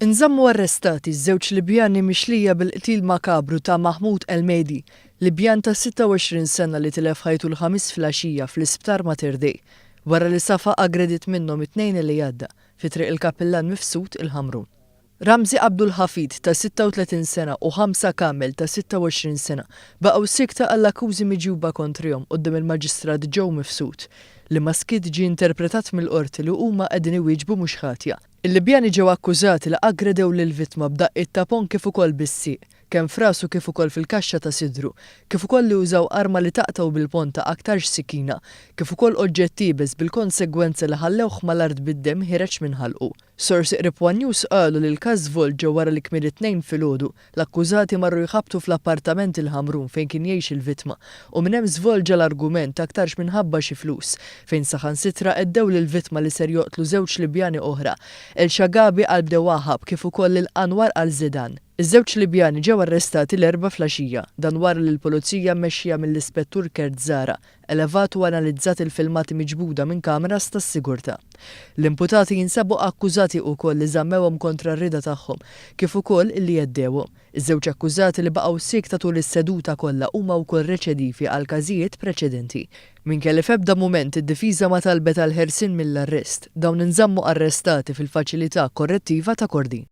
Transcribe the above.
Inżammu arrestati ż-żewġ Libjani mixlija bil-qtil makabru ta' Mahmoud El-Mehdi, Libjan ta' 26 sena li tilef ħajtu l-ħamis filgħaxija fl-isptar Mater Dei, wara li safa aggredit minnhom it-tnejn li għadda fi triq il-Kapillan Mifsud il-Ħamrun. Ramzi Abdul Hafid ta' 36 sena u Ħamsa Kamel ta' 26 sena baqgħu sikta għall-akkużi miġjuba kontrihom quddiem il-Maġistrat Joe Mifsud li maskit ġie interpretat mill-qorti li huma qegħdin iwieġbu mhux ħatja. Il-Libjani ġew akkużati li aggredew lill-vittma b'daqqiet ta' pon kif ukoll bis-sieq, kemm f'rasu kif ukoll fil-kaxxa ta' sidru, kif ukoll li użaw arma li taqtaw bil-pon ta' aktarx sikina, kif ukoll oġġettiebes bil-konsegwenza li ħallewh mal-art bid-demm ħireġ minn ħalqu. Sorsi qrib One News qalu li l-każ żvolġ ġew wara li kmien it-tnejn filgħodu l-akkużati marru jħabbtu fl-appartament il-Ħamrun fejn kien jgħix il-vittma u minn hemm żvolġa l-argument aktarx minħabba xi flus fejn saħansitra qeddew lill-vittma li ser joqtlu żewġ Libjani oħra, El-Shagabi Abdel Wahab kif ukoll il-Anwar Al-Zidan. Iż-żewġ Libjani ġew arrestati l-4 flaxija, dan wara li l-pulizija mmexxija mill-Ispettur Kert Zara elevat u analizzat il-filmati miġbuda minn kameras tas-sigurtà. L-imputati jinsabu akkużati wkoll li żammewhom kontra r-rieda tagħhom, kif ukoll illi jeddewhom. Iż-żewġ akkużati li baqgħu sikta tul is-seduta kollha huma wkoll reċedivi għal każijiet preċedenti. Minkelli f'ebda mument id-difiża ma talbet għal ħelsien mill-arrest, dawn inżammu arrestati fil-faċilità korrettiva ta' Kordin.